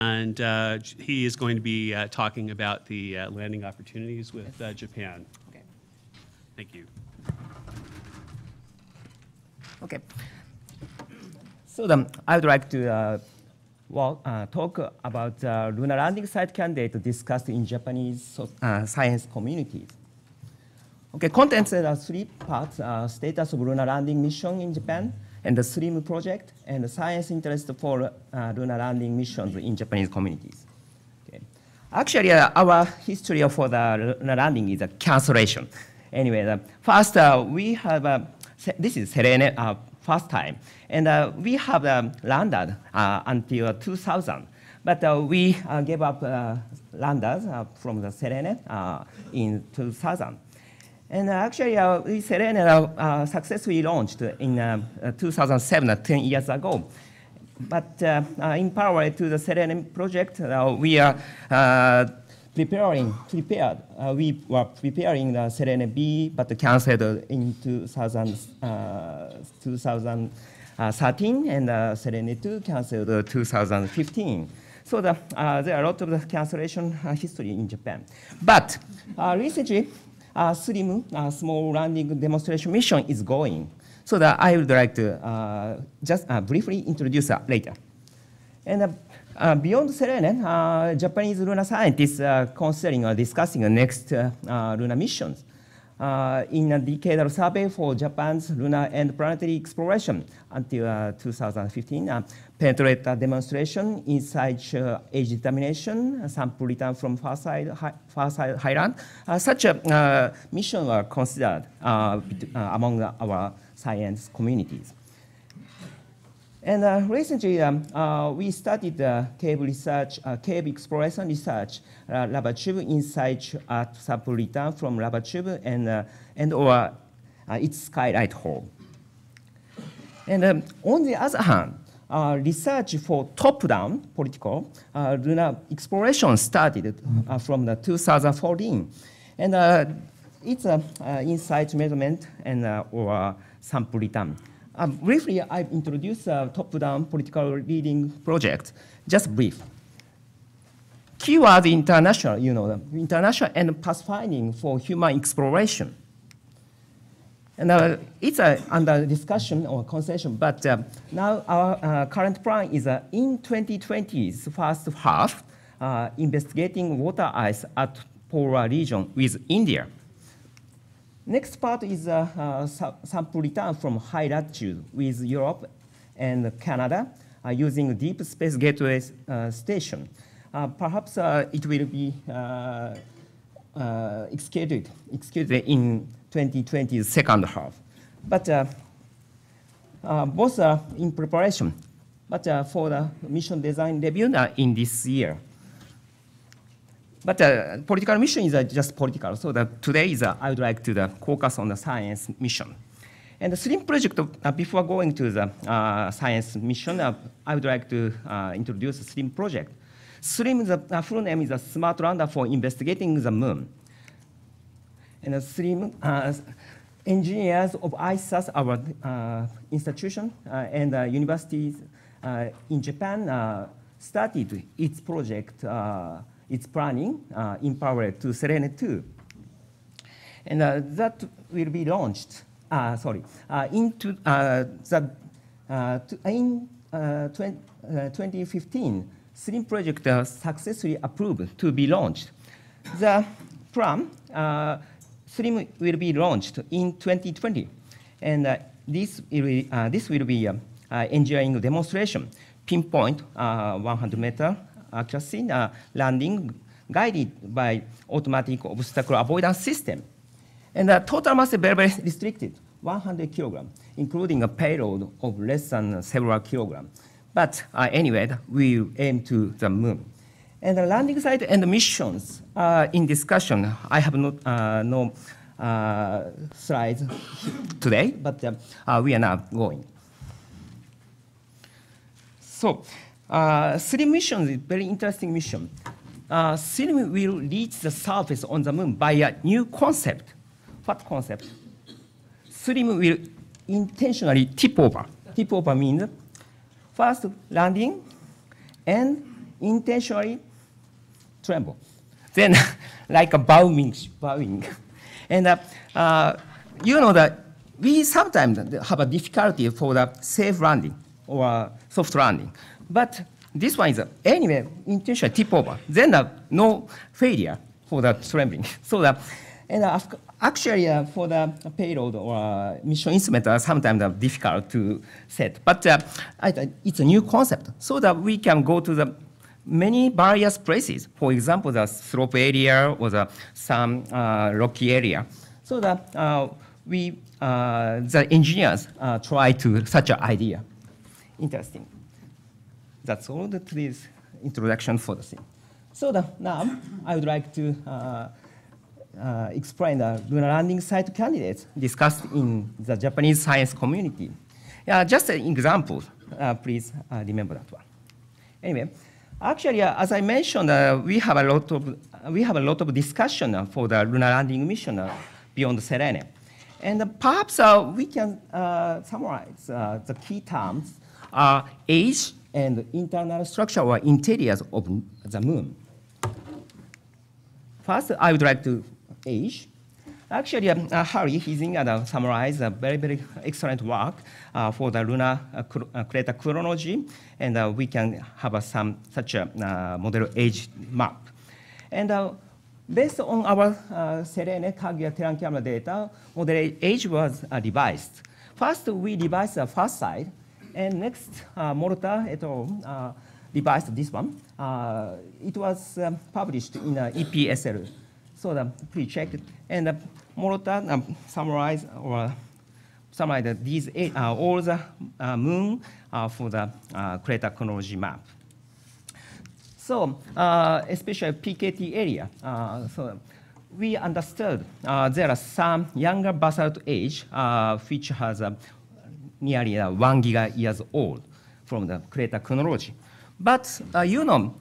And he is going to be talking about the landing opportunities with Japan. Okay. Thank you. Okay. So I would like to talk about lunar landing site candidate discussed in Japanese science communities. Okay, contents there are 3 parts: status of lunar landing mission in Japan, and the SLIM project, and the science interest for lunar landing missions in Japanese communities. Okay. Actually, our history for the lunar landing is a cancellation. Anyway, first we have this is Serene first time, and we have landed until 2000, but we gave up landers from the Serene in 2000. And actually, Serene successfully launched in 2007, 10 years ago. But in parallel to the Serene project, we are we were preparing the Serene B, but canceled in 2013, and Serene 2 canceled 2015. So there are a lot of the cancellation history in Japan. But recently, SLIM, small landing demonstration mission, is going. So that I would like to just briefly introduce that later. And beyond Serene, Japanese lunar scientists are considering or discussing the next lunar missions. In a decadal survey for Japan's lunar and planetary exploration until 2015, penetrate demonstration, inside age determination, sample return from far side highland. Such a mission were considered among our science communities. And recently, we started cave research, cave exploration research laboratory inside at sample return from laboratory and or its skylight hole. And on the other hand, research for top-down political lunar exploration started from the 2014, and it's inside measurement and or sample return. Briefly, I've introduced a top-down political reading project. Just brief. Keyword international, international and pathfinding for human exploration. And it's under discussion or concession, but now our current plan is in 2020's first half, investigating water ice at polar region with India. Next part is sample return from high latitude with Europe and Canada using Deep Space Gateway Station. Perhaps it will be executed in 2020's second half. But both are in preparation, but for the mission design review in this year. But political mission is just political, so today I would like to focus on the science mission. And the SLIM project, before going to the science mission, I would like to introduce the SLIM project. SLIM, the full name is a Smart Lander for Investigating the Moon. And the SLIM engineers of ISAS, our institution, and universities in Japan started its project, its planning in parallel to Serene 2. And that will be launched, in 2015, SLIM project successfully approved to be launched. The plan, SLIM will be launched in 2020. And this will be engineering demonstration, pinpoint 100-meter accuracy, landing guided by automatic obstacle avoidance system. And the total mass is very restricted, 100 kilograms, including a payload of less than several kilograms. But anyway, we aim to the moon. And the landing site and the missions are in discussion. I have no slides today, but we are now going. So, SLIM mission is a very interesting mission. SLIM will reach the surface on the moon by a new concept. What concept? SLIM will intentionally tip over. Tip over means first landing and intentionally tremble. Then, like a bowing. And you know that we sometimes have a difficulty for the safe landing or soft landing. But this one is anyway intentionally tip over. Then no failure for the trembling. So actually for the payload or mission instrument are sometimes difficult to set. But it's a new concept so that we can go to the many various places. For example, the slope area or some rocky area. So that the engineers try to such an idea. Interesting. That's all that is introduction for the thing. So now I would like to explain the lunar landing site candidates discussed in the Japanese science community. Just an example, please remember that one. Anyway, actually, as I mentioned, we have a lot of discussion for the lunar landing mission beyond Selene. And perhaps we can summarize the key terms are age and internal structure or interiors of the moon. First, I would like to age. Actually, Harry, he's in summarize a very, very excellent work for the lunar crater chronology, and we can have some such a model age map. And based on our Selene Kaguya Terran camera data, model age was revised. First, we revised the first side, and next, Morita et al. Revised this one. It was published in EPSL, so please check it. And Morita summarized these all the moon for the crater chronology map. So especially PKT area. So we understood there are some younger basalt age which has nearly 1 giga years old from the crater chronology. But you know,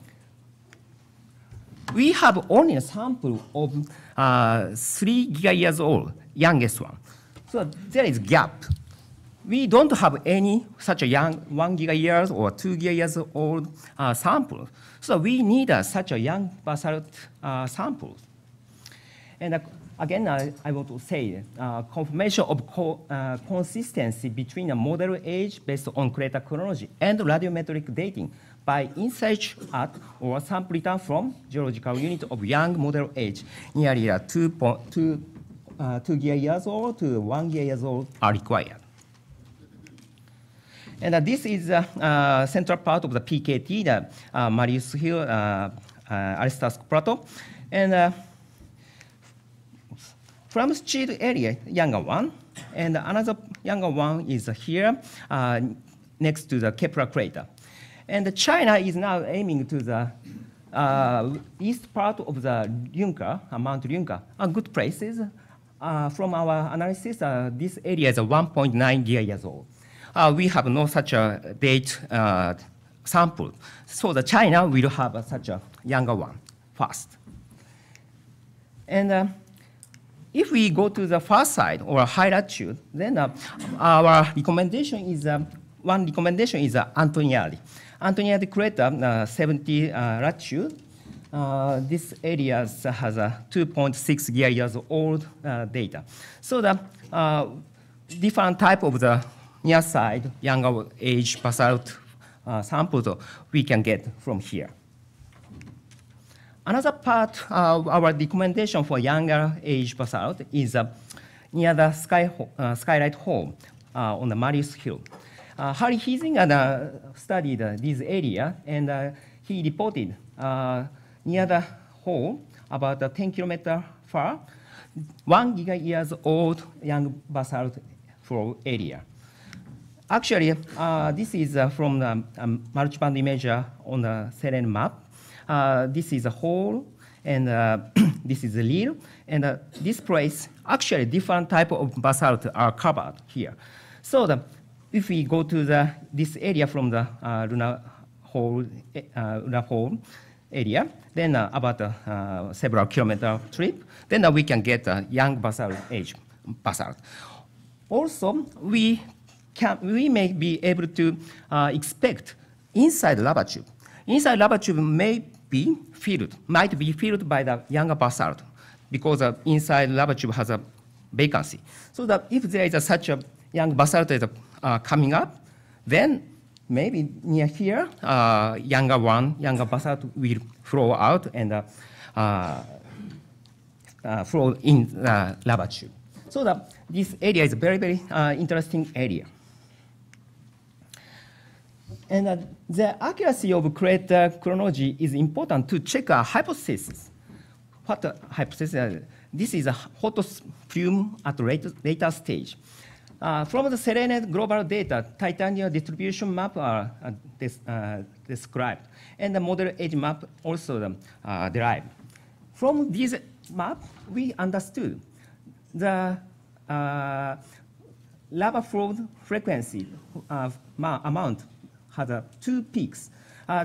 we have only a sample of 3 giga years old, youngest one. So there is gap. We don't have any such a young 1 giga years or 2 giga years old sample. So we need such a young basalt samples. And again, I want to say confirmation of consistency between a model age based on crater chronology and radiometric dating by in-situ at or sample return from geological unit of young model age, nearly 2 giga years old to 1 giga years old are required. And this is the central part of the PKT, the Marius Hill, Aristarsk Plateau. And from Schmidt area, younger one, and another younger one is here next to the Kepler crater. And China is now aiming to the east part of the Yunka, Mount Yunka, good places. From our analysis, this area is 1.9 giga years old. We have no such a date sample. So the China will have such a younger one first. And if we go to the far side or high latitude, then our recommendation is, one recommendation is Antoniadi. Antoniadi crater, 70 latitude. This area has 2.6 giga years old data. So the different type of the near side, younger age basalt samples we can get from here. Another part of our recommendation for younger age basalt is near the skylight hole on the Marius Hill. Harry Hiesing studied this area, and he reported near the hole, about 10 kilometers far, 1 giga years old young basalt flow area. Actually, this is from the multiband imager on the Selene map. This is a hole, and this is a lil. And this place, actually, different type of basalt are covered here. So if we go to this area from the lunar hole area, then about several kilometer trip, then we can get a young basalt age basalt. Also, we may be able to expect inside lava tube. inside lava tube might be filled by the younger basalt because inside lava tube has a vacancy. So that if there is such a young basalt is coming up, then maybe near here, younger basalt will flow out and flow in the lava tube. So this area is a very, very interesting area. And the accuracy of crater chronology is important to check a hypothesis. What a hypothesis? This is a hot plume at later stage. From the Selene global data, titanium distribution map are described, and the model edge map also derived. From this map, we understood the lava flow frequency amount has two peaks.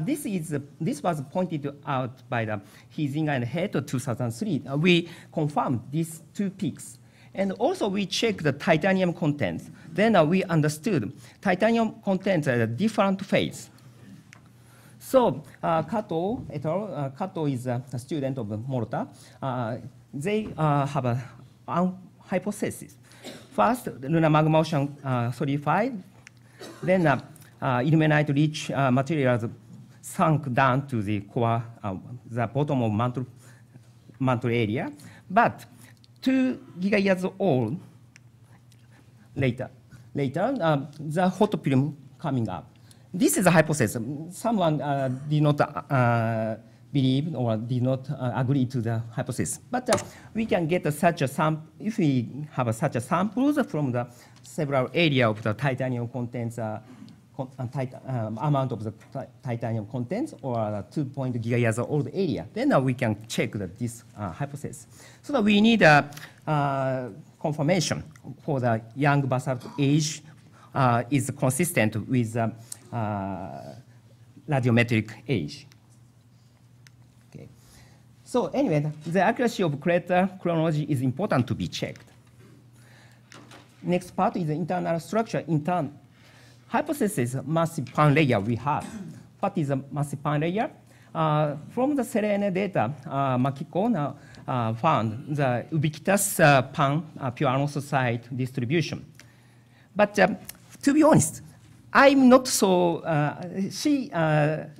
This was pointed out by the Hizinga and Head of 2003. We confirmed these two peaks. And also we checked the titanium contents. Then we understood titanium contents at a different phase. So Kato et al., Kato is a student of Malta. They have a hypothesis. First, lunar magma ocean solidified. Then ilmenite-rich materials sunk down to the core, the bottom of mantle area. But 2 gigayears old later, the hot plume coming up. This is a hypothesis. Someone did not believe or did not agree to the hypothesis. But we can get such a sample, if we have such a samples from the several area of the titanium contents, amount of the titanium contents or 2 gigayears old area, then we can check this hypothesis. So that we need a confirmation for the young basalt age is consistent with radiometric age. Okay. So anyway, the accuracy of crater chronology is important to be checked. Next part is the internal structure. Hypothesis massive pan layer we have. What is a massive pan layer? From the Selene data, Makiko found the ubiquitous pan pure anosite distribution. But to be honest, I'm not so, she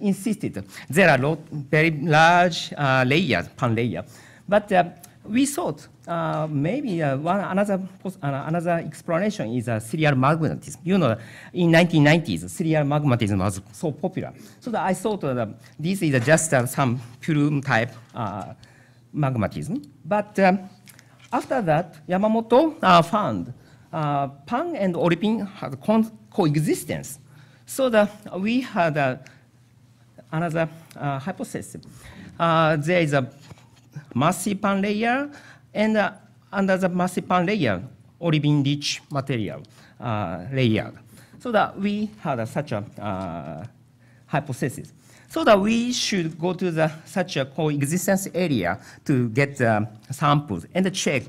insisted there are very large layers, pan layer. But we thought maybe another explanation is serial magmatism. You know, in 1990s, serial magmatism was so popular. So that I thought this is just some plume type magmatism. But after that, Yamamoto found pan and olivine had coexistence. So that we had another hypothesis. There is a massive pan layer, and under the massive pan layer, olivine-rich material layer. So that we had such a hypothesis. So that we should go to such a coexistence area to get samples and check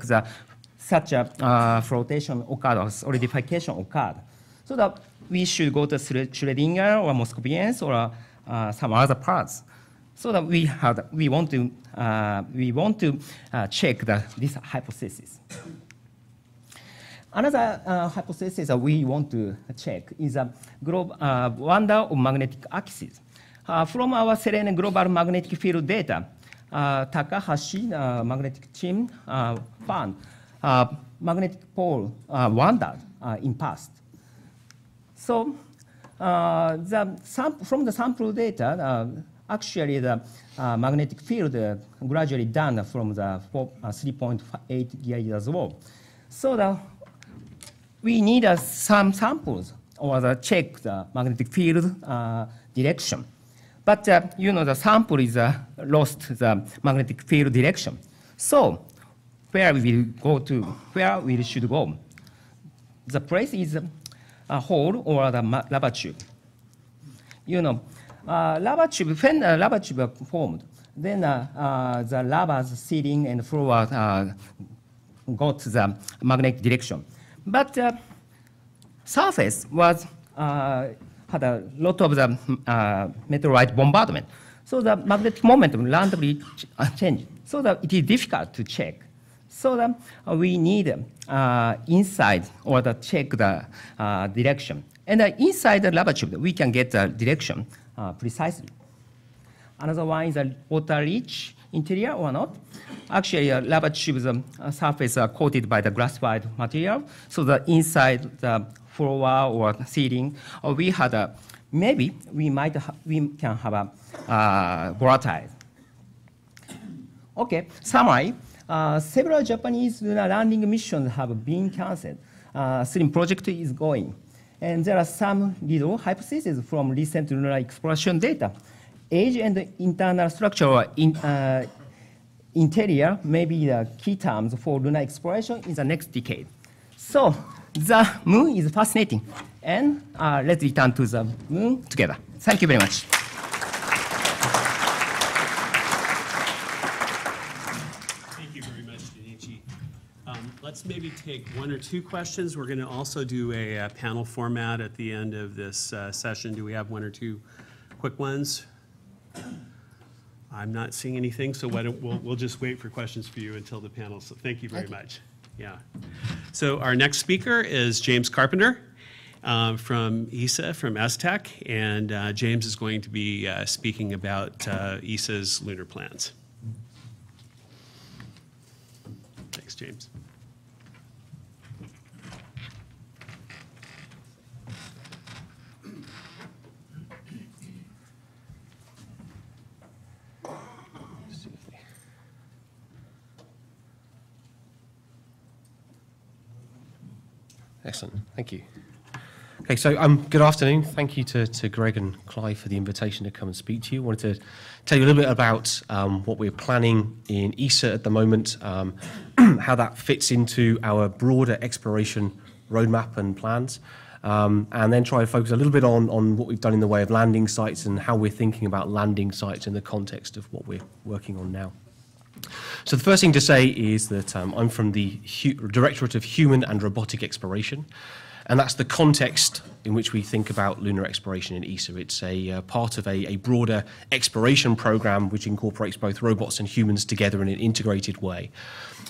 such a flotation occurred or solidification occurred. So that we should go to Schrödinger or Moscovians or some other parts. So that we want to check this hypothesis. Another hypothesis that we want to check is a wonder of magnetic axis. From our Selene global magnetic field data, Takahashi magnetic team found magnetic pole wandered in past. So from the sample data, actually the magnetic field gradually down from the 3.8 gigayears old. So we need some samples or check the magnetic field direction. But you know, the sample is lost the magnetic field direction. So where we should go? The place is a hole or the lava tube. You know, lava tube, when lava tube formed, then the lava's ceiling and floor got the magnetic direction. But surface was had a lot of the meteorite bombardment. So the magnetic momentum randomly changed. So that it is difficult to check. So that we need inside or the check the direction. And inside the lava tube, we can get the direction precisely. Another one is a water-rich interior or not. Actually, lava tube's surface are coated by the glassified material. So the inside the floor or ceiling, we had a, maybe we can have a volatile. Okay, summary. Several Japanese lunar landing missions have been canceled. SLIM project is going. And there are some little hypotheses from recent lunar exploration data. Age and internal structure or interior may be the key terms for lunar exploration in the next decade. So the moon is fascinating. And let's return to the moon together. Thank you very much. Thank you very much, Junichi. Let's maybe take one or two questions. We're going to also do a panel format at the end of this session. Do we have one or two quick ones? I'm not seeing anything, so we'll just wait for questions for you until the panel. So thank you very much. Yeah. So our next speaker is James Carpenter from ESA, from STEC, and James is going to be speaking about ESA's lunar plans. Thanks, James. Excellent, thank you. Okay, so good afternoon. Thank you to Greg and Clive for the invitation to come and speak to you. I wanted to tell you a little bit about what we're planning in ESA at the moment, how that fits into our broader exploration roadmap and plans, and then try to focus a little bit on what we've done in the way of landing sites and how we're thinking about landing sites in the context of what we're working on now. So the first thing to say is that I'm from the Directorate of Human and Robotic Exploration, and that's the context in which we think about lunar exploration in ESA. It's a part of a broader exploration program which incorporates both robots and humans together in an integrated way.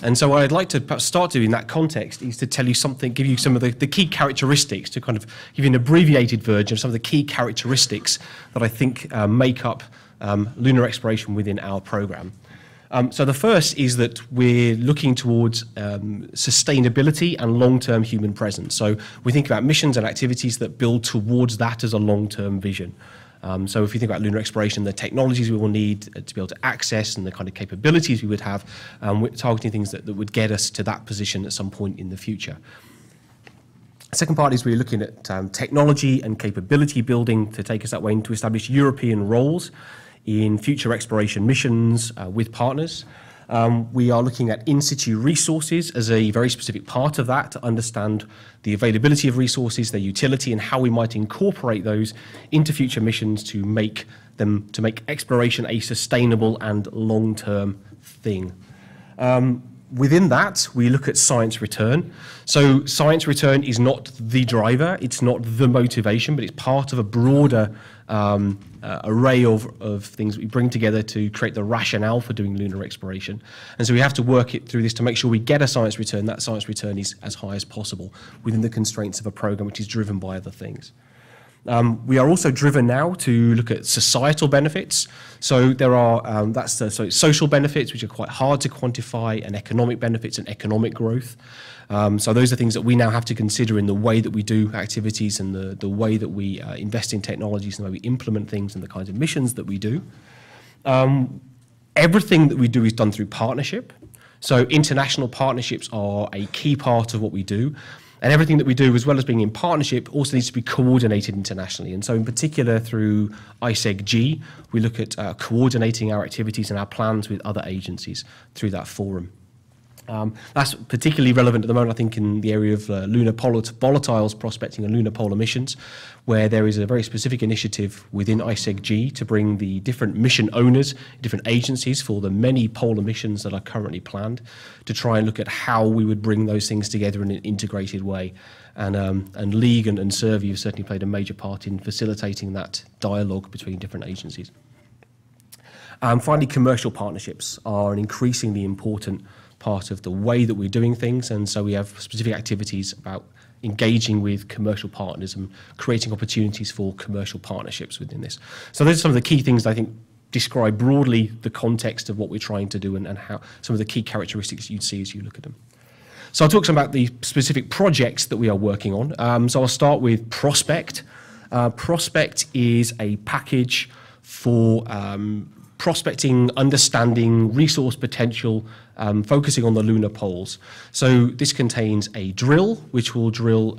And so what I'd like to start doing in that context is to tell you something, give you some of the key characteristics, to kind of give you an abbreviated version of some of the key characteristics that I think make up lunar exploration within our program. So the first is that we're looking towards sustainability and long-term human presence. So we think about missions and activities that build towards that as a long-term vision. So if you think about lunar exploration, the technologies we will need to be able to access and the kind of capabilities we would have, we're targeting things that would get us to that position at some point in the future. The second part is we're looking at technology and capability building to take us that way and to establish European roles in future exploration missions with partners. We are looking at in-situ resources as a very specific part of that to understand the availability of resources, their utility, and how we might incorporate those into future missions to make exploration a sustainable and long-term thing. Within that, we look at science return. So science return is not the driver, it's not the motivation, but it's part of a broader array of things we bring together to create the rationale for doing lunar exploration. And so we have to work it through this to make sure we get a science return. That science return is as high as possible within the constraints of a program which is driven by other things. We are also driven now to look at societal benefits. So there are so it's social benefits, which are quite hard to quantify, and economic benefits and economic growth. So those are things that we now have to consider in the way that we do activities and the way that we invest in technologies and the way we implement things and the kinds of missions that we do. Everything that we do is done through partnership. So international partnerships are a key part of what we do. And everything that we do, as well as being in partnership, also needs to be coordinated internationally. And so in particular through ISEG-G, we look at coordinating our activities and our plans with other agencies through that forum. That's particularly relevant at the moment, I think, in the area of lunar volatiles prospecting and lunar polar missions, where there is a very specific initiative within ISEG-G to bring the different mission owners, different agencies for the many polar missions that are currently planned, to try and look at how we would bring those things together in an integrated way. And League and Survey have certainly played a major part in facilitating that dialogue between different agencies. Finally, commercial partnerships are an increasingly important part of the way that we're doing things, and so we have specific activities about engaging with commercial partners and creating opportunities for commercial partnerships within this. So those are some of the key things I think describe broadly the context of what we're trying to do and how some of the key characteristics you'd see as you look at them. So I'll talk some about the specific projects that we are working on. So I'll start with Prospect. Prospect is a package for prospecting, understanding resource potential, focusing on the lunar poles. So this contains a drill, which will drill,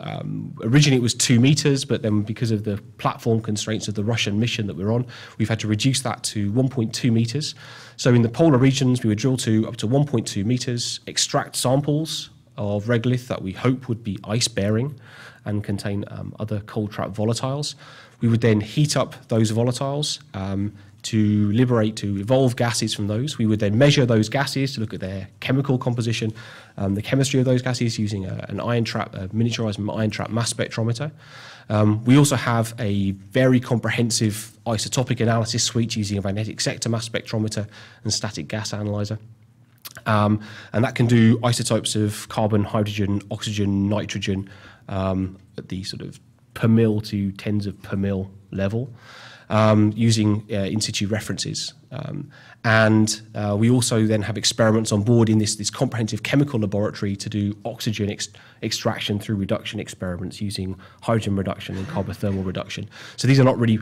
originally it was 2 meters, but then because of the platform constraints of the Russian mission that we're on, we've had to reduce that to 1.2 meters. So in the polar regions, we would drill to up to 1.2 meters, extract samples of regolith that we hope would be ice-bearing and contain other cold trap volatiles. We would then heat up those volatiles to evolve gases from those. We would then measure those gases to look at their chemical composition, the chemistry of those gases using an ion trap, a miniaturized ion trap mass spectrometer. We also have a very comprehensive isotopic analysis suite using a magnetic sector mass spectrometer and static gas analyzer. And that can do isotopes of carbon, hydrogen, oxygen, nitrogen at the sort of per mil to tens of per mil level, using in situ references. And we also then have experiments on board in this comprehensive chemical laboratory to do oxygen extraction through reduction experiments using hydrogen reduction and carbothermal reduction. So these are not really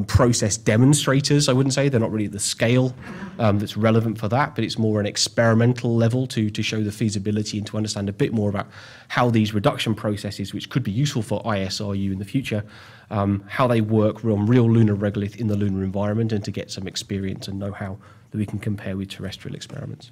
process demonstrators, I wouldn't say. They're not really at the scale that's relevant for that, but it's more an experimental level to show the feasibility and to understand a bit more about how these reduction processes, which could be useful for ISRU in the future, how they work on real lunar regolith in the lunar environment, and to get some experience and know-how that we can compare with terrestrial experiments.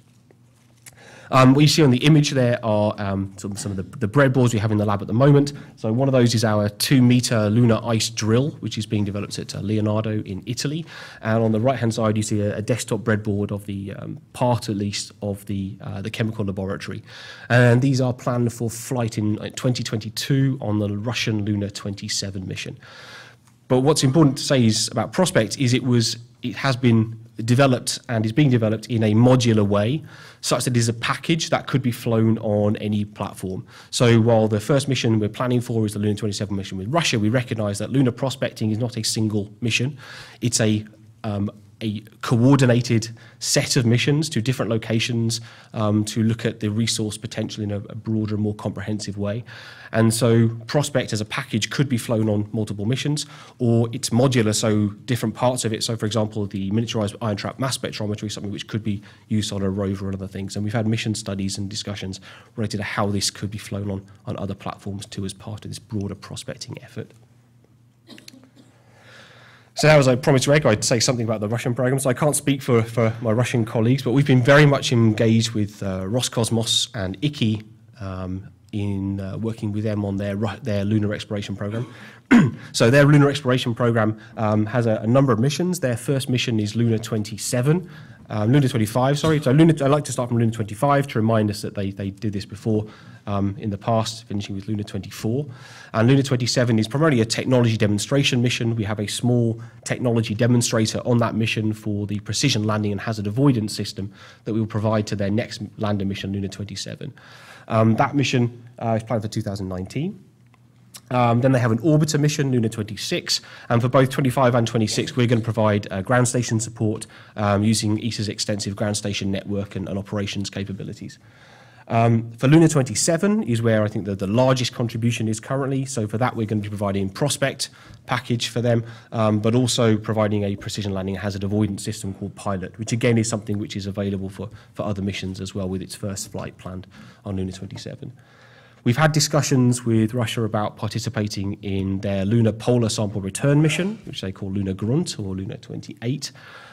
What you see on the image there are some of the breadboards we have in the lab at the moment. So one of those is our 2-meter lunar ice drill, which is being developed at Leonardo in Italy. And on the right-hand side, you see a desktop breadboard of the part, at least, of the chemical laboratory. And these are planned for flight in 2022 on the Russian Lunar 27 mission. But what's important to say is about Prospect is it has been developed and is being developed in a modular way, such that it is a package that could be flown on any platform. So while the first mission we're planning for is the Lunar 27 mission with Russia, we recognize that lunar prospecting is not a single mission. It's a coordinated set of missions to different locations to look at the resource potential in a broader, more comprehensive way. And so Prospect as a package could be flown on multiple missions, or it's modular, so different parts of it. So for example, the miniaturized ion trap mass spectrometry is something which could be used on a rover and other things. And we've had mission studies and discussions related to how this could be flown on other platforms too, as part of this broader prospecting effort. So now, as I promised Greg, I'd say something about the Russian program. So I can't speak for my Russian colleagues, but we've been very much engaged with Roscosmos and IKI in working with them on their lunar exploration program. So their lunar exploration program has a number of missions. Their first mission is Lunar 27. Lunar 25, sorry. So I'd like to start from Lunar 25 to remind us that they did this before in the past, finishing with Lunar 24. And Lunar 27 is primarily a technology demonstration mission. We have a small technology demonstrator on that mission for the precision landing and hazard avoidance system that we will provide to their next lander mission, Lunar 27. That mission is planned for 2019. Then they have an orbiter mission, Lunar 26, and for both 25 and 26, we're going to provide ground station support using ESA's extensive ground station network and operations capabilities. For Lunar 27 is where I think the largest contribution is currently. So for that, we're going to be providing Prospect package for them, but also providing a precision landing hazard avoidance system called Pilot, which again is something which is available for other missions as well, with its first flight planned on Lunar 27. We've had discussions with Russia about participating in their lunar polar sample return mission, which they call Lunar Grunt or Lunar 28.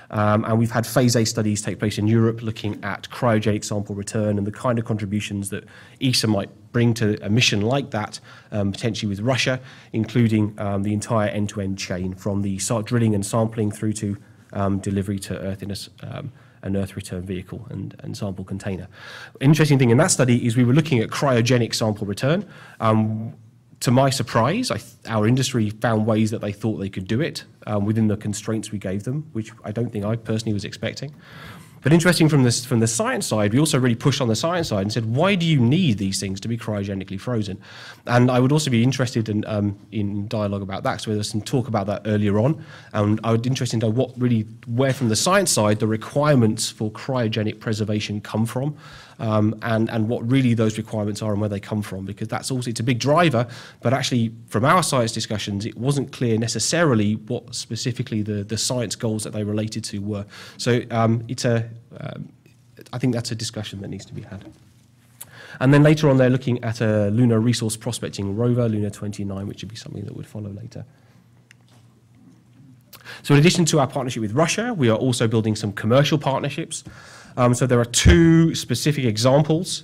And we've had phase A studies take place in Europe looking at cryogenic sample return and the kind of contributions that ESA might bring to a mission like that, potentially with Russia, including the entire end-to-end chain from the drilling and sampling through to delivery to Earth in an Earth return vehicle and sample container. Interesting thing in that study is we were looking at cryogenic sample return. To my surprise, our industry found ways that they thought they could do it within the constraints we gave them, which I don't think I personally was expecting. But interesting from the science side, we also really pushed on the science side and said, why do you need these things to be cryogenically frozen? And I would also be interested in dialogue about that, so there's some talk about that earlier on. And I would be interested to know where from the science side the requirements for cryogenic preservation come from, and what really those requirements are and where they come from, because it's a big driver, but actually from our science discussions, it wasn't clear necessarily what specifically the science goals that they related to were. So I think that's a discussion that needs to be had. And then later on, they're looking at a lunar resource prospecting rover, Lunar 29, which would be something that would follow later. So in addition to our partnership with Russia, we are also building some commercial partnerships. So there are two specific examples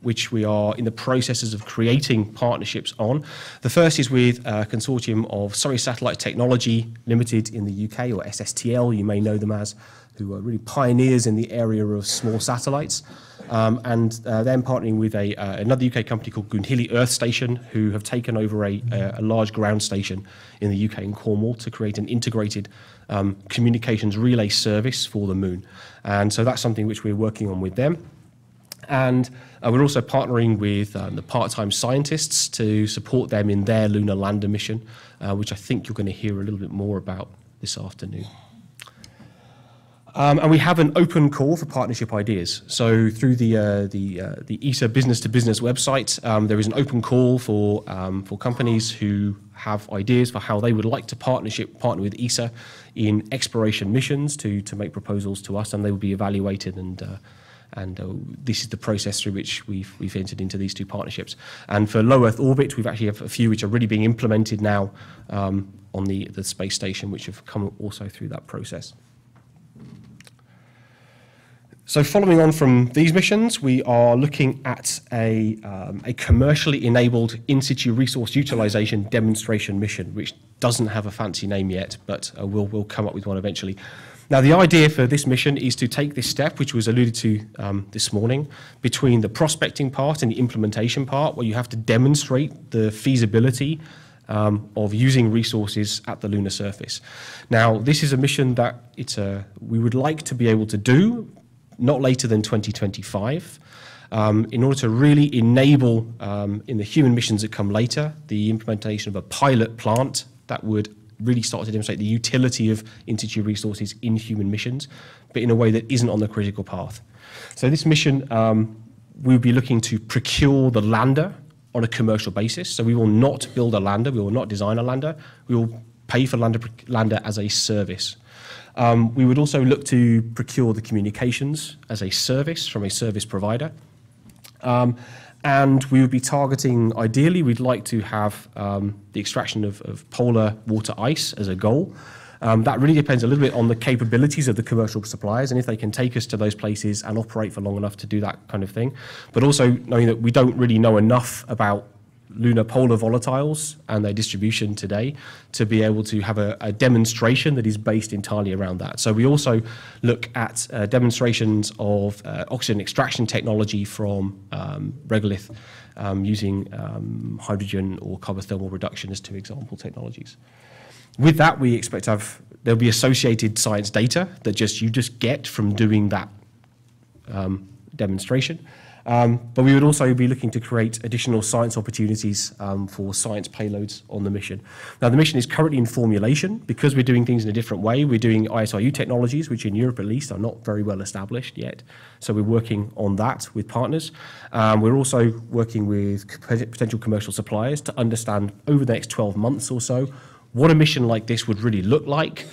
which we are in the processes of creating partnerships on. The first is with a consortium of Surrey Satellite Technology Limited in the UK, or SSTL, you may know them as, who are really pioneers in the area of small satellites. And then partnering with another UK company called Goonhilly Earth Station, who have taken over a large ground station in the UK in Cornwall to create an integrated communications relay service for the moon. And so that's something which we're working on with them. And we're also partnering with the part-time scientists to support them in their lunar lander mission, which I think you're going to hear a little bit more about this afternoon. And we have an open call for partnership ideas. So through the ESA business-to-business website, there is an open call for companies who have ideas for how they would like to partner with ESA in exploration missions to make proposals to us, and they will be evaluated, and this is the process through which we've entered into these two partnerships. And for low Earth orbit, we've actually have a few which are really being implemented now on the space station, which have come also through that process. So following on from these missions, we are looking at a commercially enabled in-situ resource utilization demonstration mission, which doesn't have a fancy name yet, but we'll come up with one eventually. Now, the idea for this mission is to take this step, which was alluded to this morning, between the prospecting part and the implementation part, where you have to demonstrate the feasibility of using resources at the lunar surface. Now, this is a mission that we would like to be able to do not later than 2025, in order to really enable, in the human missions that come later, the implementation of a pilot plant that would really start to demonstrate the utility of in-situ resources in human missions, but in a way that isn't on the critical path. So this mission, we'll be looking to procure the lander on a commercial basis. So we will not build a lander, we will not design a lander, we will pay for lander as a service. We would also look to procure the communications as a service from a service provider. And we would be targeting, ideally, we'd like to have the extraction of polar water ice as a goal. That really depends a little bit on the capabilities of the commercial suppliers and if they can take us to those places and operate for long enough to do that kind of thing. But also knowing that we don't really know enough about lunar polar volatiles and their distribution today to be able to have a demonstration that is based entirely around that. So we also look at demonstrations of oxygen extraction technology from regolith using hydrogen or carbothermal reduction as two example technologies. With that, we expect to have, there'll be associated science data that you just get from doing that demonstration. But we would also be looking to create additional science opportunities for science payloads on the mission. Now, the mission is currently in formulation. Because we're doing things in a different way, we're doing ISRU technologies, which in Europe at least are not very well established yet. So we're working on that with partners. We're also working with potential commercial suppliers to understand over the next 12 months or so what a mission like this would really look like,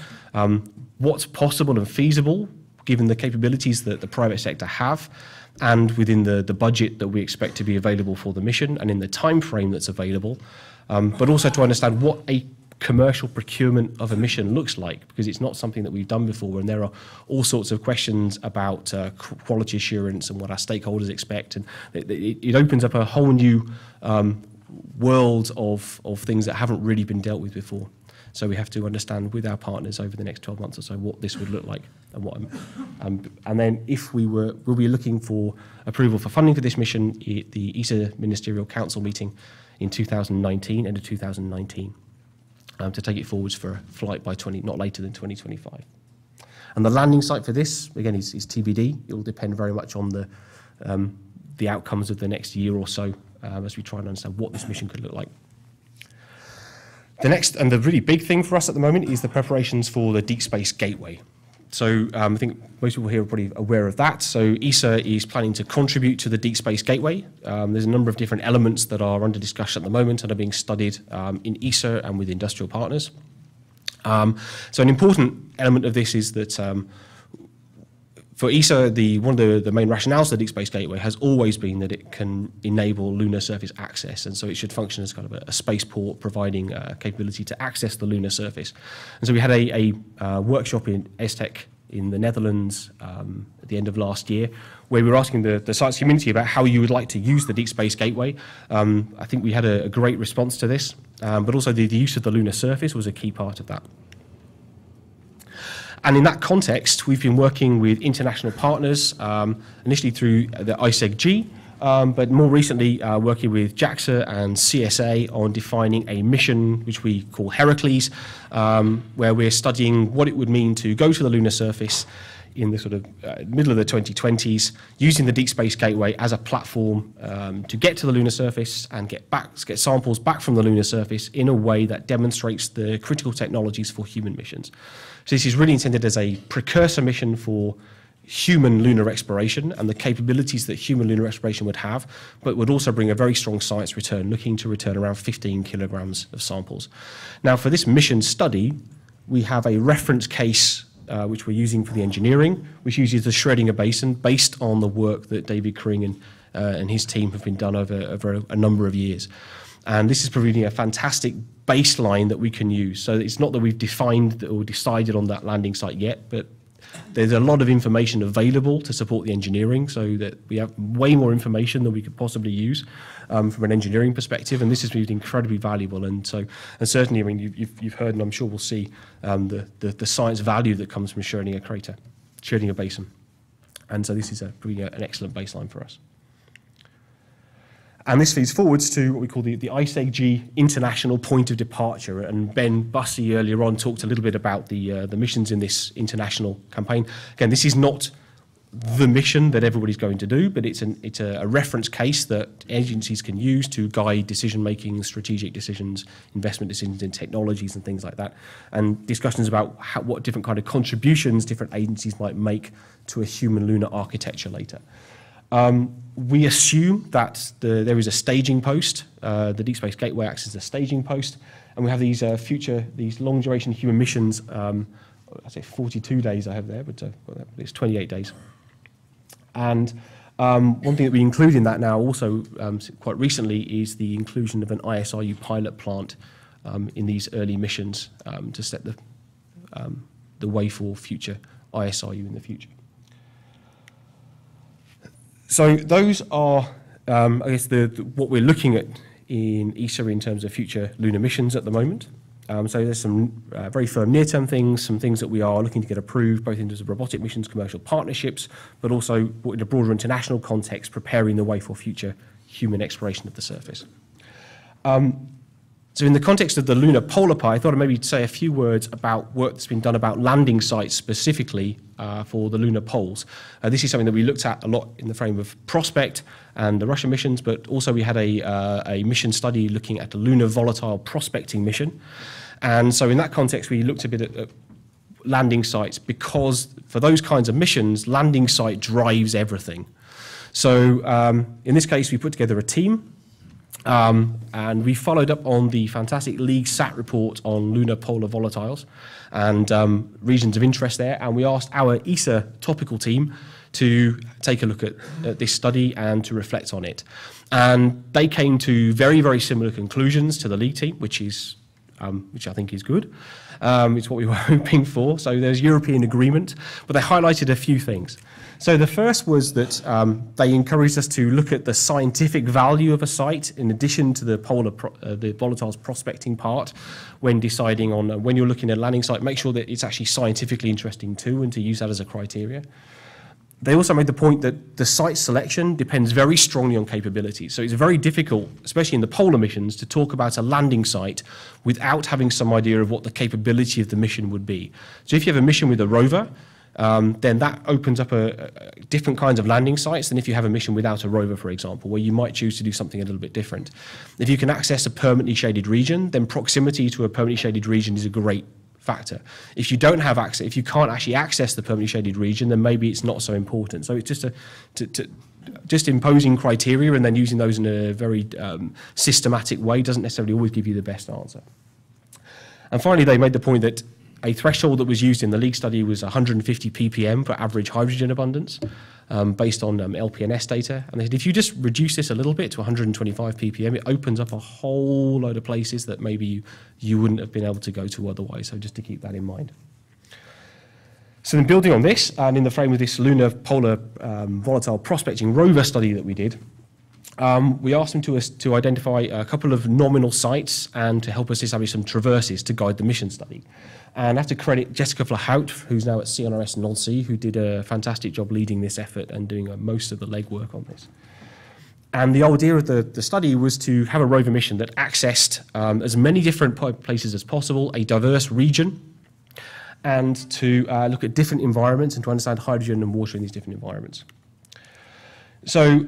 what's possible and feasible given the capabilities that the private sector have, and within the budget that we expect to be available for the mission, and in the time frame that's available, but also to understand what a commercial procurement of a mission looks like, because it's not something that we've done before, and there are all sorts of questions about quality assurance and what our stakeholders expect, and it opens up a whole new world of things that haven't really been dealt with before. So we have to understand with our partners over the next 12 months or so what this would look like, and then if we'll be looking for approval for funding for this mission at the ESA Ministerial Council meeting in 2019, end of 2019. To take it forwards for a flight by not later than 2025. And the landing site for this, again, is TBD. It will depend very much on the outcomes of the next year or so as we try and understand what this mission could look like. The next, and the really big thing for us at the moment, is the preparations for the Deep Space Gateway. So I think most people here are probably aware of that. So ESA is planning to contribute to the Deep Space Gateway. There's a number of different elements that are under discussion at the moment and are being studied in ESA and with industrial partners. So an important element of this is that for ESA, one of the main rationales of the Deep Space Gateway has always been that it can enable lunar surface access, and so it should function as kind of a spaceport, providing capability to access the lunar surface. And so we had a workshop in ESTEC in the Netherlands at the end of last year, where we were asking the science community about how you would like to use the Deep Space Gateway. I think we had a great response to this, but also the use of the lunar surface was a key part of that. And in that context, we've been working with international partners, initially through the ISEG-G, but more recently working with JAXA and CSA on defining a mission which we call Heracles, where we're studying what it would mean to go to the lunar surface in the sort of middle of the 2020s, using the Deep Space Gateway as a platform to get to the lunar surface and get samples back from the lunar surface in a way that demonstrates the critical technologies for human missions. So this is really intended as a precursor mission for human lunar exploration and the capabilities that human lunar exploration would have, but would also bring a very strong science return, looking to return around 15 kilograms of samples. Now, for this mission study, we have a reference case which we're using for the engineering, which uses the Schrödinger basin based on the work that David Kring and his team have been done over a number of years. And this is providing a fantastic baseline that we can use. So it's not that we've defined or decided on that landing site yet, but there's a lot of information available to support the engineering, so that we have way more information than we could possibly use from an engineering perspective, and this has been incredibly valuable. And certainly, I mean, you've heard, and I'm sure we'll see the science value that comes from Schrödinger basin, and so this is really an excellent baseline for us. And this leads forwards to what we call the ISEG-G international point of departure. And Ben Bussey earlier on talked a little bit about the missions in this international campaign. Again, this is not the mission that everybody's going to do, but it's a reference case that agencies can use to guide decision-making, strategic decisions, investment decisions in technologies and things like that, and discussions about what different kind of contributions different agencies might make to a human lunar architecture later. We assume that there is a staging post. The Deep Space Gateway acts as a staging post, and we have these these long-duration human missions. I say 42 days I have there, but it's 28 days. And one thing that we include in that now also quite recently is the inclusion of an ISRU pilot plant in these early missions to set the way for future ISRU in the future. So those are, I guess, what we're looking at in ESA in terms of future lunar missions at the moment. So there's some very firm near-term things, some things that we are looking to get approved, both in terms of robotic missions, commercial partnerships, but also in a broader international context, preparing the way for future human exploration of the surface. So in the context of the Lunar Polar Pie, I thought I'd maybe say a few words about work that's been done about landing sites specifically for the lunar poles. This is something that we looked at a lot in the frame of Prospect and the Russian missions, but also we had a mission study looking at a lunar volatile prospecting mission. And so in that context, we looked a bit at landing sites, because for those kinds of missions, landing site drives everything. So in this case, we put together a team And we followed up on the fantastic League SAT report on lunar polar volatiles and regions of interest there. And we asked our ESA topical team to take a look at this study and to reflect on it. And they came to very, very similar conclusions to the League team, which I think is good. It's what we were hoping for. So there's European agreement, but they highlighted a few things. So the first was that they encouraged us to look at the scientific value of a site in addition to the the volatiles prospecting part when deciding on when you're looking at a landing site, make sure that it's actually scientifically interesting too and to use that as a criteria. They also made the point that the site selection depends very strongly on capabilities. So it's very difficult, especially in the polar missions, to talk about a landing site without having some idea of what the capability of the mission would be. So if you have a mission with a rover, then that opens up different kinds of landing sites than if you have a mission without a rover, for example, where you might choose to do something a little bit different. If you can access a permanently shaded region, then proximity to a permanently shaded region is a great factor. If you don't have access, if you can't actually access the permanently shaded region, then maybe it's not so important. So it's just imposing criteria and then using those in a very systematic way doesn't necessarily always give you the best answer. And finally, they made the point that a threshold that was used in the League study was 150 ppm for average hydrogen abundance, based on LPNS data. And they said if you just reduce this a little bit to 125 ppm, it opens up a whole load of places that maybe you wouldn't have been able to go to otherwise. So just to keep that in mind. So then building on this, and in the frame of this lunar polar volatile prospecting rover study that we did, we asked them to identify a couple of nominal sites and to help us establish some traverses to guide the mission study. And I have to credit Jessica Flahout, who's now at CNRS Nancy, who did a fantastic job leading this effort and doing most of the legwork on this. And the idea of the study was to have a rover mission that accessed as many different places as possible, a diverse region, and to look at different environments and to understand hydrogen and water in these different environments. So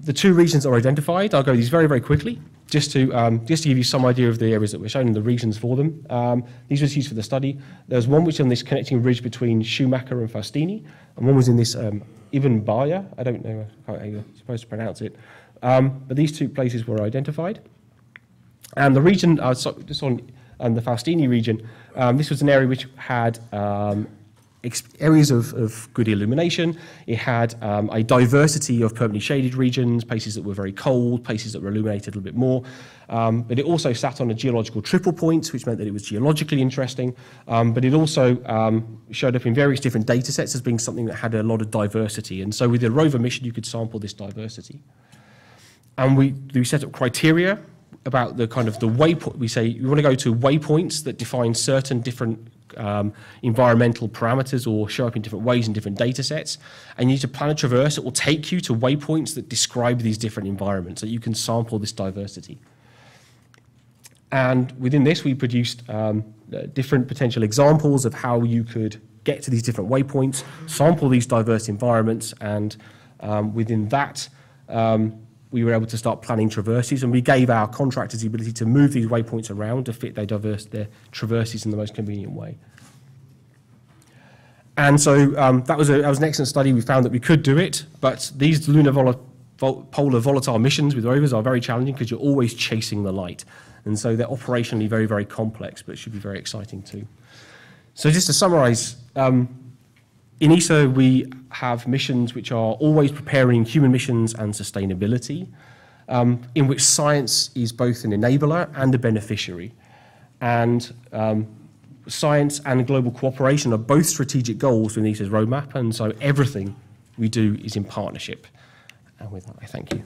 the two regions that are identified, I'll go these very, very quickly, just to give you some idea of the areas that we're shown and the regions for them. These were used for the study. There's one which is on this connecting ridge between Schumacher and Faustini, and one was in this Ivanbaya, I don't know how you're supposed to pronounce it, but these two places were identified. And the region, just on the Faustini region, this was an area which had areas of good illumination. It had a diversity of permanently shaded regions, places that were very cold, places that were illuminated a little bit more. But it also sat on a geological triple point, which meant that it was geologically interesting. But it also showed up in various different data sets as being something that had a lot of diversity. And so with the rover mission, you could sample this diversity. And we set up criteria about the kind of the waypoint. We say you want to go to waypoints that define certain different environmental parameters or show up in different ways in different data sets. And you need to plan a traverse that will take you to waypoints that describe these different environments so you can sample this diversity. And within this, we produced different potential examples of how you could get to these different waypoints, sample these diverse environments, and within that, we were able to start planning traverses, and we gave our contractors the ability to move these waypoints around to fit their traverses in the most convenient way. And so that was an excellent study. We found that we could do it, but these lunar polar volatile missions with rovers are very challenging because you're always chasing the light. And so they're operationally very, very complex, but should be very exciting too. So just to summarize, in ESA, we have missions which are always preparing human missions and sustainability, in which science is both an enabler and a beneficiary. And science and global cooperation are both strategic goals in ESA's roadmap, and so everything we do is in partnership. And with that, I thank you.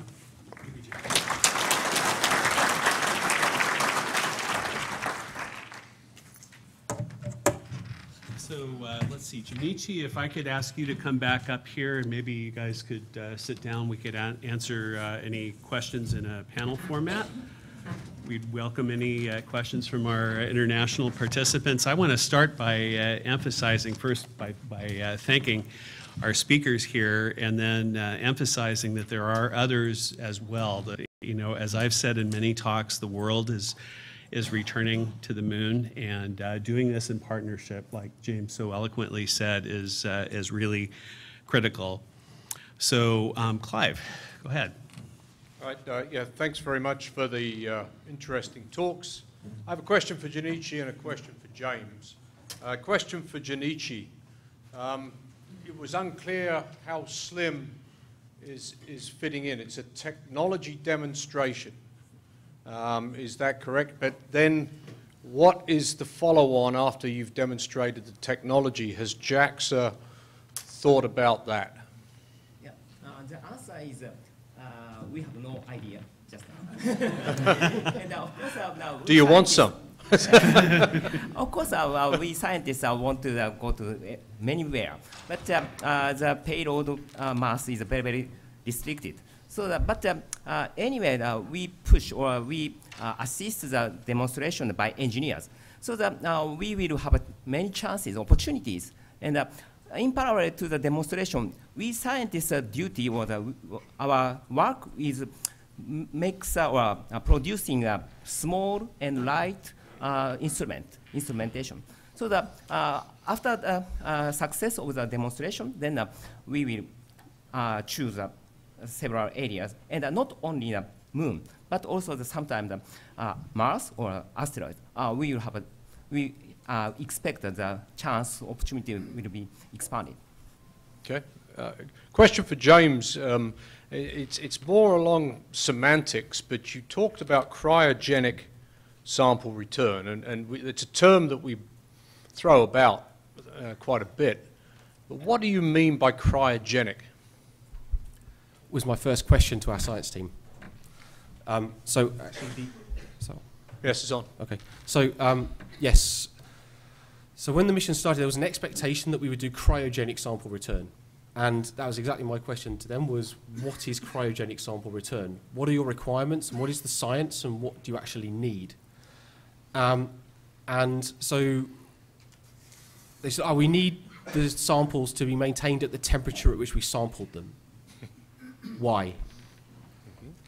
So let's see, Junichi, if I could ask you to come back up here and maybe you guys could sit down, we could answer any questions in a panel format. We'd welcome any questions from our international participants. I want to start by emphasizing first by thanking our speakers here and then emphasizing that there are others as well. That, you know, as I've said in many talks, the world is returning to the moon, and doing this in partnership, like James so eloquently said, is really critical. So, Clive, go ahead. All right, yeah, thanks very much for the interesting talks. I have a question for Junichi and a question for James. Question for Junichi. It was unclear how SLIM is fitting in. It's a technology demonstration. Is that correct? But then what is the follow-on after you've demonstrated the technology? Has JAXA thought about that? Yeah, the answer is we have no idea just now. And of course, now Do you want some? Of course, we scientists want to go to anywhere, but the payload mass is very, very restricted. So, anyway, we push or we assist the demonstration by engineers, so that we will have many chances, opportunities, and in parallel to the demonstration, we scientists' duty or our work is producing a small and light instrumentation. So that after the success of the demonstration, then we will choose several areas, and not only the moon, but also sometimes Mars or asteroid. We expect that the chance opportunity will be expanded. Okay. Question for James. It's more along semantics, but you talked about cryogenic sample return, and it's a term that we throw about quite a bit. But what do you mean by cryogenic? Was my first question to our science team. So Yes, it's on. okay. So yes. So when the mission started, there was an expectation that we would do cryogenic sample return. And that was exactly my question to them was, what is cryogenic sample return? What are your requirements, and what is the science, and what do you actually need? And so they said, we need the samples to be maintained at the temperature at which we sampled them. Why?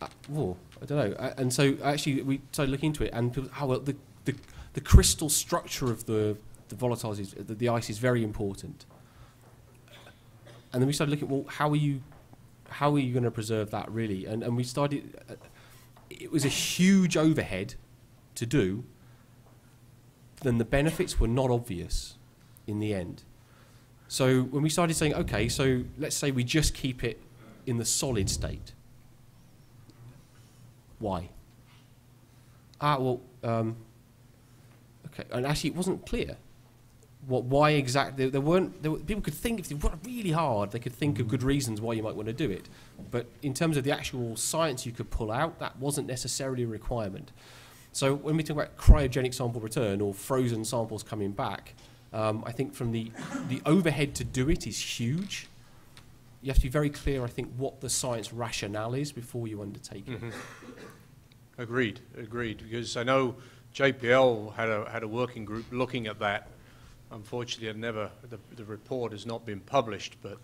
I don't know. And so actually we started looking into it, and the crystal structure of the volatiles, the ice is very important. And then we started looking at, well, how are you going to preserve that really? And we started, it was a huge overhead to do, then the benefits were not obvious in the end. So when we started saying, okay, so let's say we just keep it in the solid state. Why? Okay, and actually it wasn't clear. Why exactly? People could think, if they worked really hard, they could think of good reasons why you might want to do it. But in terms of the actual science you could pull out, that wasn't necessarily a requirement. So when we talk about cryogenic sample return or frozen samples coming back, I think from the overhead to do it is huge. You have to be very clear, I think, what the science rationale is before you undertake it. Agreed, because I know JPL had a working group looking at that. Unfortunately, the report has not been published, but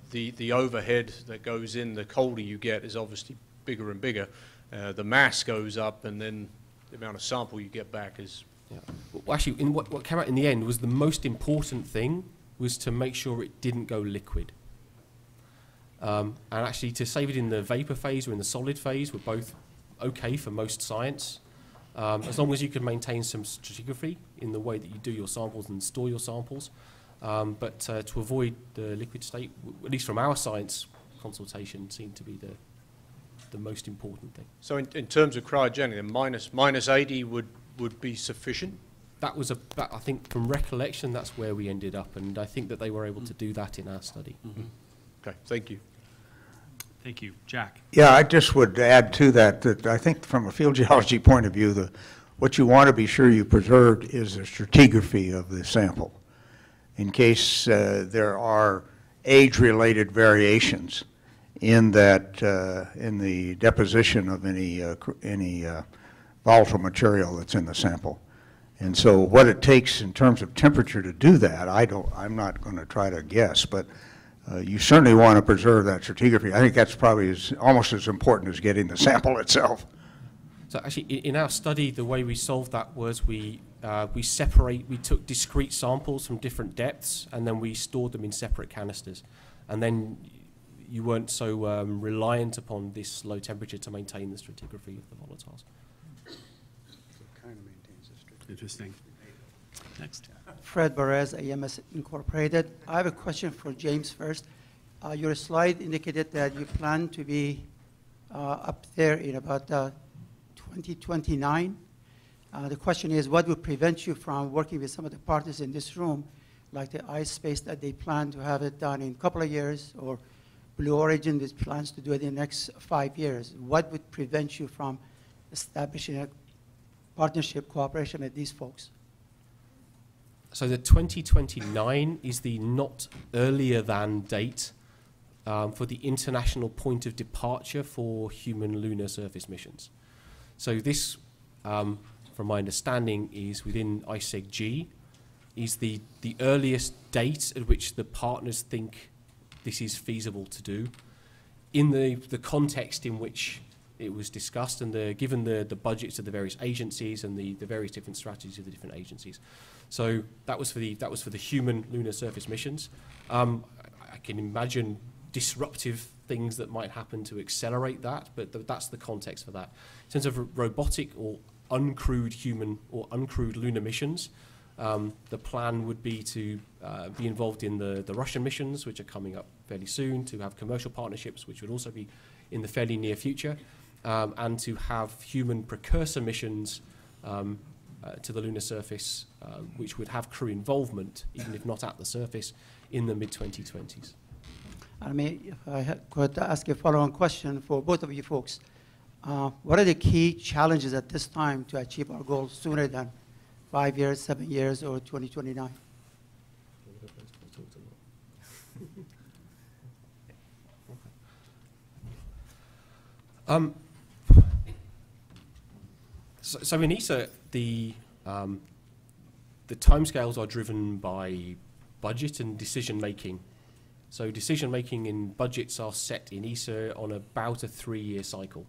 the overhead that goes in, the colder you get, is obviously bigger and bigger. The mass goes up, and then the amount of sample you get back is... Yeah. Well, actually, what came out in the end was the most important thing was to make sure it didn't go liquid. And actually, to save it in the vapor phase or in the solid phase were both okay for most science. As long as you can maintain some stratigraphy in the way that you do your samples and store your samples. But to avoid the liquid state, at least from our science consultation, seemed to be the most important thing. So in terms of cryogenic, then minus 80 would be sufficient? That was, I think, from recollection, that's where we ended up. And I think that they were able to do that in our study. Okay, thank you. Thank you. Jack? Yeah, I just would add to that I think from a field geology point of view, what you want to be sure you preserved is the stratigraphy of the sample in case there are age-related variations in that in the deposition of any volatile material that's in the sample. And so what it takes in terms of temperature to do that, I'm not going to try to guess, but you certainly want to preserve that stratigraphy. I think that's probably almost as important as getting the sample itself. So actually, in our study, the way we solved that was we took discrete samples from different depths, and then we stored them in separate canisters. And then you weren't so reliant upon this low temperature to maintain the stratigraphy of the volatiles. Kind of maintains the strict. Interesting. Next. Fred Perez, AMS Incorporated. I have a question for James first. Your slide indicated that you plan to be up there in about 2029. The question is, what would prevent you from working with some of the partners in this room, like the ice space that they plan to have it done in a couple of years, or Blue Origin that plans to do it in the next 5 years? What would prevent you from establishing a partnership, cooperation with these folks? So the 2029 is the not earlier than date for the international point of departure for human lunar surface missions. So this, from my understanding, is within ISEG-G, is the earliest date at which the partners think this is feasible to do. In the context in which it was discussed and given the budgets of the various agencies and the various different strategies of the different agencies. So that was for the human lunar surface missions. I can imagine disruptive things that might happen to accelerate that, but that's the context for that. In terms of robotic or uncrewed human or uncrewed lunar missions, the plan would be to be involved in the Russian missions, which are coming up fairly soon, to have commercial partnerships, which would also be in the fairly near future, and to have human precursor missions to the lunar surface, which would have crew involvement, even if not at the surface, in the mid-2020s. I mean, if I could ask a follow-on question for both of you folks. What are the key challenges at this time to achieve our goals sooner than 5 years, 7 years, or 2029? So in ESA, the timescales are driven by budget and decision making. So decision making in budgets are set in ESA on about a 3-year cycle.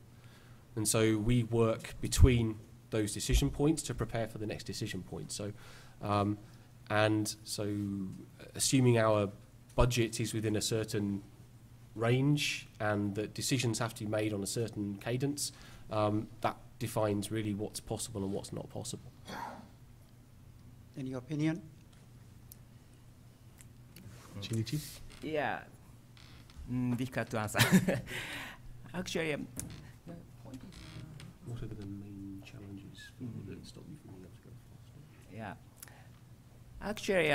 And so we work between those decision points to prepare for the next decision point. So, assuming our budget is within a certain range and that decisions have to be made on a certain cadence, that defines really what's possible and what's not possible. In your opinion? Junichi? Yeah, difficult to answer. Actually, What are the main challenges that stop you from being able to go faster? yeah, actually,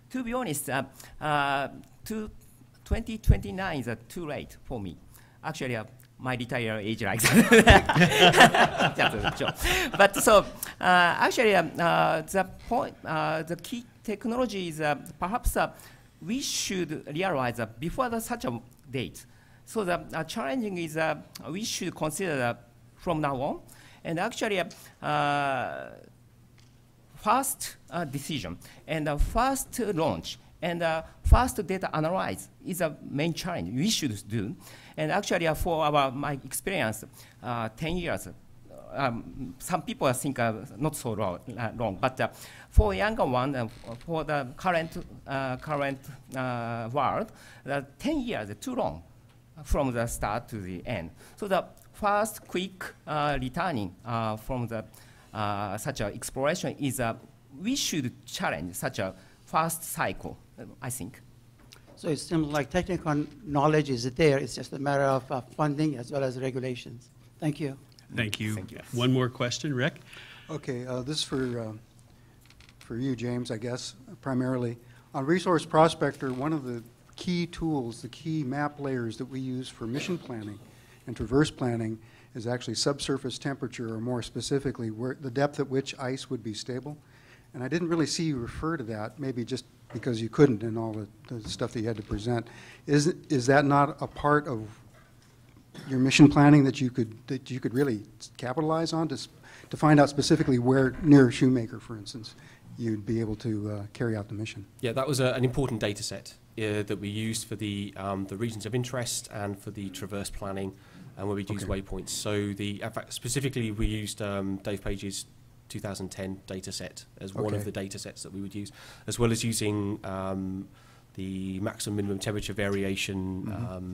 to be honest, 2029 is too late for me. Actually, my retire age like that. Just a joke. But so actually, the key technology is perhaps we should realize before such a date. So the challenging is we should consider from now on, and actually fast decision and fast launch and fast data analyze is a main challenge we should do. And actually for my experience, 10 years, some people think not so long, but for younger one, for the current world, 10 years is too long from the start to the end. So the fast, quick returning from the such an exploration is we should challenge such a fast cycle, I think. So it seems like technical knowledge is there. It's just a matter of funding as well as regulations. Thank you. Thank you. One more question, Rick? Okay, this is for you, James, I guess, primarily. On Resource Prospector, one of the key tools, the key map layers that we use for mission planning and traverse planning is actually subsurface temperature, or more specifically, where the depth at which ice would be stable. And I didn't really see you refer to that, maybe just because you couldn't in all the stuff that you had to present. Is that not a part of your mission planning that you could really capitalize on to find out specifically where near Shoemaker, for instance, you'd be able to carry out the mission? Yeah, that was an important data set that we used for the regions of interest and for the traverse planning, and where we used waypoints. So in fact, specifically we used Dave Page's 2010 data set as one of the data sets that we would use, as well as using the maximum minimum temperature variation,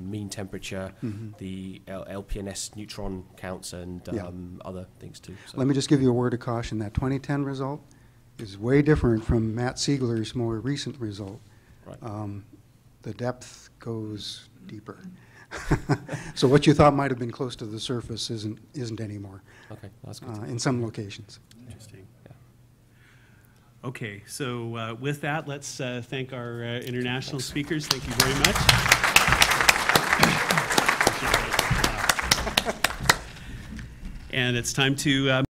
mean temperature, the LPNS neutron counts, and Yeah. other things too. So. Let me just give you a word of caution. That 2010 result is way different from Matt Siegler's more recent result. Right. The depth goes deeper. So what you thought might have been close to the surface isn't anymore Okay, that's good. in some locations. Interesting. Okay, so with that, let's thank our international speakers. Thank you very much. And it's time to